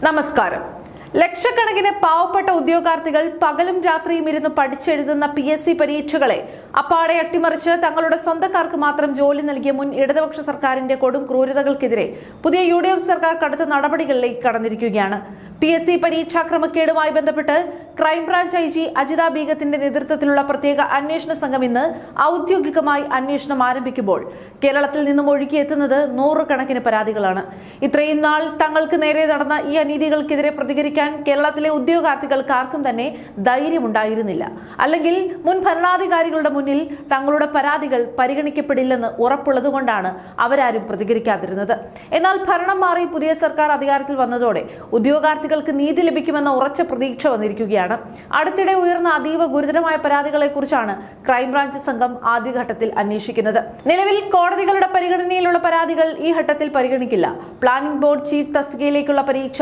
നമസ്കാരം. ലക്ഷക്കണക്കിന് പാവപ്പെട്ട ഉദ്യോഗാർത്ഥികൾ പകലും രാത്രിയും ഇരുന്ന് പഠിച്ചെഴുതുന്ന PSC പരീക്ഷകളെ അപ്പാടെ അട്ടിമറിച്ച് തങ്ങളുടെ സ്വന്തക്കാർക്ക് മാത്രം ജോലി നൽകിയ മുൻ ഇടതുപക്ഷ സർക്കാരിന്റെ കൊടും ക്രൂരതകൾക്കെതിരെ പുതിയ UDF സർക്കാർ കടുത്ത നടപടികളിലേക്ക് കടന്നിരിക്കുകയാണ്. PSC പരീക്ഷാ ക്രമക്കേടുമായി ബന്ധപ്പെട്ട് ക്രൈംബ്രാഞ്ച് IG അജിത ബീഗത്തിന്റെ നേതൃത്വത്തിലുള്ള പ്രത്യേക അന്വേഷണ സംഘം ഇന്ന് ഔദ്യോഗികമായി അന്വേഷണം ആരംഭിക്കുമ്പോൾ കേരളത്തിൽ നിന്നും ഒഴുകിയെത്തുന്നത് നൂറുകണക്കിന് പരാതികളാണ്. ഇത്രയും നാൾ തങ്ങൾക്ക് നേരെ നടന്ന ഈ അനീതികൾക്കെതിരെ പ്രതികരിക്കാൻ കേരളത്തിലെ ഉദ്യോഗാർത്ഥികൾക്ക് ആർക്കും തന്നെ ധൈര്യമുണ്ടായിരുന്നില്ല. അല്ലെങ്കിൽ മുൻ ഭരണാധികാരികളുടെ മുന്നിൽ തങ്ങളുടെ പരാതികൾ പരിഗണിക്കപ്പെടില്ലെന്ന് ഉറപ്പുള്ളതുകൊണ്ടാണ് അവരാരും പ്രതികരിക്കാതിരുന്നത്. എന്നാൽ ഭരണം മാറി പുതിയ സർക്കാർ അധികാരത്തിൽ വന്നതോടെ ഉദ്യോഗാർത്ഥികൾക്ക് നീതി ലഭിക്കുമെന്ന ഉറച്ച പ്രതീക്ഷ വന്നിരിക്കുകയാണ്. അടുത്തിടെ ഉയർന്ന അതീവ ഗുരുതരമായ പരാതികളെ കുറിച്ചാണ് ക്രൈംബ്രാഞ്ച് സംഘം ആദ്യഘട്ടത്തിൽ അന്വേഷിക്കുന്നത്. നിലവിൽ കോടതികളുടെ പരിഗണനയിലുള്ള പരാതികൾ ഈ ഘട്ടത്തിൽ പരിഗണിക്കില്ല. പ്ലാനിംഗ് ബോർഡ് ചീഫ് തസ്തികയിലേക്കുള്ള പരീക്ഷ,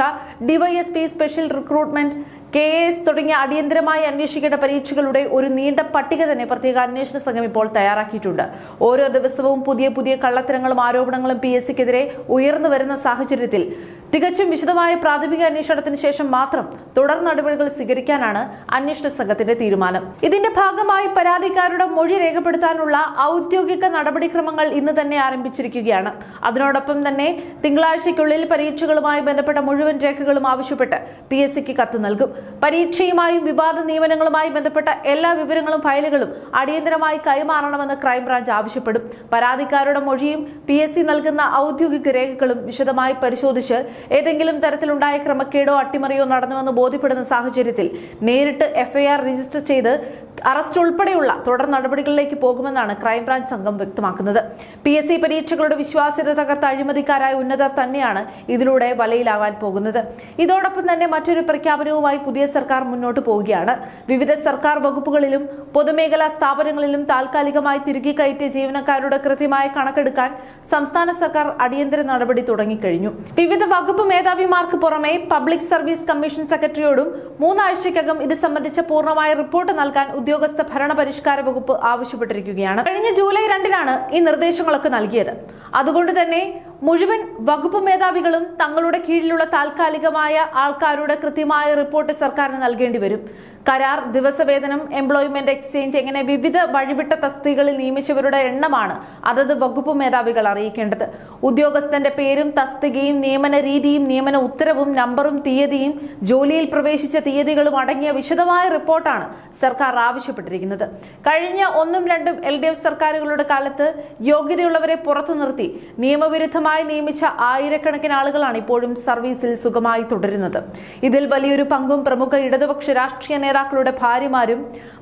DYSP സ്പെഷ്യൽ റിക്രൂട്ട്മെന്റ്, KS തുടങ്ങിയ അടിയന്തരമായി അന്വേഷിക്കേണ്ട പരീക്ഷകളുടെ ഒരു നീണ്ട പട്ടിക തന്നെ പ്രത്യേക അന്വേഷണ സംഘം ഇപ്പോൾ തയ്യാറാക്കിയിട്ടുണ്ട്. ഓരോ ദിവസവും പുതിയ പുതിയ കള്ളത്തരങ്ങളും ആരോപണങ്ങളും PSCക്കെതിരെ ഉയർന്നു വരുന്ന സാഹചര്യത്തിൽ തികച്ചും വിശദമായ പ്രാഥമിക അന്വേഷണത്തിന് ശേഷം മാത്രം തുടർ നടപടികൾ സ്വീകരിക്കാനാണ് അന്വേഷണ സംഘത്തിന്റെ തീരുമാനം. ഇതിന്റെ ഭാഗമായി പരാതിക്കാരുടെ മൊഴി രേഖപ്പെടുത്താനുള്ള ഔദ്യോഗിക നടപടിക്രമങ്ങൾ ഇന്ന് തന്നെ ആരംഭിച്ചിരിക്കുകയാണ്. അതിനോടൊപ്പം തന്നെ തിങ്കളാഴ്ചയ്ക്കുള്ളിൽ പരീക്ഷകളുമായി ബന്ധപ്പെട്ട മുഴുവൻ രേഖകളും ആവശ്യപ്പെട്ട് PSCക്ക് കത്ത് നൽകും. പരീക്ഷയുമായും വിവാദ നിയമനങ്ങളുമായി ബന്ധപ്പെട്ട എല്ലാ വിവരങ്ങളും ഫയലുകളും അടിയന്തരമായി കൈമാറണമെന്ന് ക്രൈംബ്രാഞ്ച് ആവശ്യപ്പെടും. പരാതിക്കാരുടെ മൊഴിയും PSC നൽകുന്ന ഔദ്യോഗിക രേഖകളും വിശദമായി പരിശോധിച്ച് ഏതെങ്കിലും തരത്തിലുണ്ടായ ക്രമക്കേടോ അട്ടിമറിയോ നടന്നുവെന്ന് ബോധ്യപ്പെടുന്ന സാഹചര്യത്തിൽ നേരിട്ട് FIR രജിസ്റ്റർ ചെയ്ത് അറസ്റ്റ് ഉൾപ്പെടെയുള്ള തുടർ നടപടികളിലേക്ക് പോകുമെന്നാണ് ക്രൈംബ്രാഞ്ച് സംഘം വ്യക്തമാക്കുന്നത്. PSC പരീക്ഷകളുടെ വിശ്വാസ്യത തകർത്ത അഴിമതിക്കാരായ ഉന്നതർ തന്നെയാണ് ഇതിലൂടെ വലയിലാവാൻ പോകുന്നത്. ഇതോടൊപ്പം തന്നെ മറ്റൊരു പ്രഖ്യാപനവുമായി പുതിയ സർക്കാർ മുന്നോട്ട് പോവുകയാണ്. വിവിധ സർക്കാർ വകുപ്പുകളിലും പൊതുമേഖലാ സ്ഥാപനങ്ങളിലും താൽക്കാലികമായി തിരികെ കയറ്റിയ ജീവനക്കാരുടെ കൃത്യമായ കണക്കെടുക്കാൻ സംസ്ഥാന സർക്കാർ അടിയന്തര നടപടി തുടങ്ങിക്കഴിഞ്ഞു. വിവിധ വകുപ്പ് മേധാവിമാർക്ക് പുറമെ പബ്ലിക് സർവീസ് കമ്മീഷൻ സെക്രട്ടറിയോടും 3 ആഴ്ചയ്ക്കകം ഇത് സംബന്ധിച്ച പൂർണ്ണമായ റിപ്പോർട്ട് നൽകാൻ ഉദ്യോഗസ്ഥ ഭരണ പരിഷ്കാര വകുപ്പ് ആവശ്യപ്പെട്ടിരിക്കുകയാണ്. കഴിഞ്ഞ ജൂലൈ 2-നാണ് ഈ നിർദ്ദേശങ്ങളൊക്കെ നൽകിയത്. അതുകൊണ്ട് തന്നെ മുഴുവൻ വകുപ്പ് മേധാവികളും തങ്ങളുടെ കീഴിലുള്ള താൽക്കാലികമായ ആൾക്കാരുടെ കൃത്യമായ റിപ്പോർട്ട് സർക്കാരിന് നൽകേണ്ടി വരും. കരാർ, ദിവസവേതനം, എംപ്ലോയ്മെന്റ് എക്സ്ചേഞ്ച് എങ്ങനെ വിവിധ വഴിവിട്ട തസ്തികകളിൽ നിയമിച്ചവരുടെ എണ്ണമാണ് അതത് വകുപ്പ് മേധാവികൾ അറിയിക്കേണ്ടത്. ഉദ്യോഗസ്ഥന്റെ പേരും തസ്തികയും നിയമന രീതിയും നിയമന ഉത്തരവും നമ്പറും തീയതിയും ജോലിയിൽ പ്രവേശിച്ച തീയതികളും അടങ്ങിയ വിശദമായ റിപ്പോർട്ടാണ് സർക്കാർ ആവശ്യപ്പെട്ടിരിക്കുന്നത്. കഴിഞ്ഞ 1ഉം 2ഉം LDF സർക്കാരുകളുടെ കാലത്ത് യോഗ്യതയുള്ളവരെ പുറത്തു നിർത്തി നിയമവിരുദ്ധമായി നിയമിച്ച ആയിരക്കണക്കിന് ആളുകളാണ് ഇപ്പോഴും സർവീസിൽ സുഖമായി തുടരുന്നത്. ഇതിൽ വലിയൊരു പങ്കും പ്രമുഖ ഇടതുപക്ഷ രാഷ്ട്രീയ നേതാക്കളുടെ ഭാര്യമാരും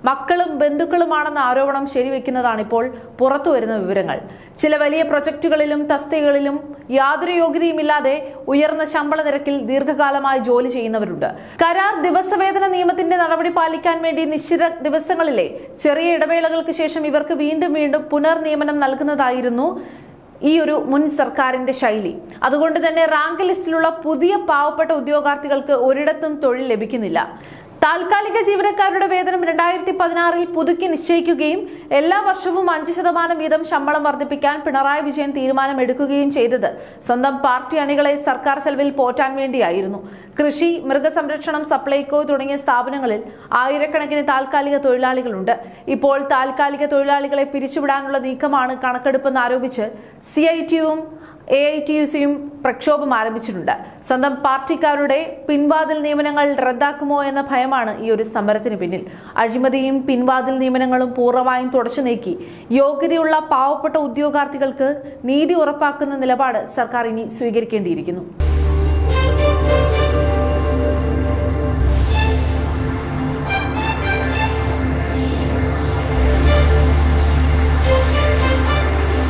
മക്കളും ബന്ധുക്കളുമാണെന്ന ആരോപണം ശരിവെക്കുന്നതാണ് ഇപ്പോൾ പുറത്തുവരുന്ന വിവരങ്ങൾ. ചില വലിയ പ്രൊജക്ടുകളിലും തസ്തികകളിലും യാതൊരു യോഗ്യതയുമില്ലാതെ ഉയർന്ന ശമ്പള നിരക്കിൽ ദീർഘകാലമായി ജോലി ചെയ്യുന്നവരുണ്ട്. കരാർ, ദിവസവേതന നിയമത്തിന്റെ നടപടി പാലിക്കാൻ വേണ്ടി നിശ്ചിത ദിവസങ്ങളിലെ ചെറിയ ഇടവേളകൾക്ക് ശേഷം ഇവർക്ക് വീണ്ടും വീണ്ടും പുനർനിയമനം നൽകുന്നതായിരുന്നു ഈ ഒരു മുൻ സർക്കാരിന്റെ ശൈലി. അതുകൊണ്ട് തന്നെ റാങ്ക് ലിസ്റ്റിലുള്ള പുതിയ പാവപ്പെട്ട ഉദ്യോഗാർത്ഥികൾക്ക് ഒരിടത്തും തൊഴിൽ ലഭിക്കുന്നില്ല. താൽക്കാലിക ജീവനക്കാരുടെ വേതനം 2016-ൽ പുതുക്കി നിശ്ചയിക്കുകയും എല്ലാ വർഷവും 5% വീതം ശമ്പളം വർദ്ധിപ്പിക്കാൻ പിണറായി വിജയൻ തീരുമാനമെടുക്കുകയും ചെയ്തത് സ്വന്തം പാർട്ടി അണികളെ സർക്കാർ ചെലവിൽ പോറ്റാൻ വേണ്ടിയായിരുന്നു. കൃഷി, മൃഗസംരക്ഷണം, സപ്ലൈകോ തുടങ്ങിയ സ്ഥാപനങ്ങളിൽ ആയിരക്കണക്കിന് താൽക്കാലിക തൊഴിലാളികളുണ്ട്. ഇപ്പോൾ താൽക്കാലിക തൊഴിലാളികളെ പിരിച്ചുവിടാനുള്ള നീക്കമാണ് കണക്കെടുപ്പെന്ന് ആരോപിച്ച് CITUവും AITUCയും പ്രക്ഷോഭം ആരംഭിച്ചിട്ടുണ്ട്. സ്വന്തം പാർട്ടിക്കാരുടെ പിൻവാതിൽ നിയമനങ്ങൾ റദ്ദാക്കുമോ എന്ന ഭയമാണ് ഈ ഒരു സമരത്തിന് പിന്നിൽ. അഴിമതിയും പിൻവാതിൽ നിയമനങ്ങളും പൂർണ്ണമായും തുടച്ചു നീക്കി യോഗ്യതയുള്ള പാവപ്പെട്ട ഉദ്യോഗാർത്ഥികൾക്ക് നീതി ഉറപ്പാക്കുന്ന നിലപാട് സർക്കാർ ഇനി സ്വീകരിക്കേണ്ടിയിരിക്കുന്നു.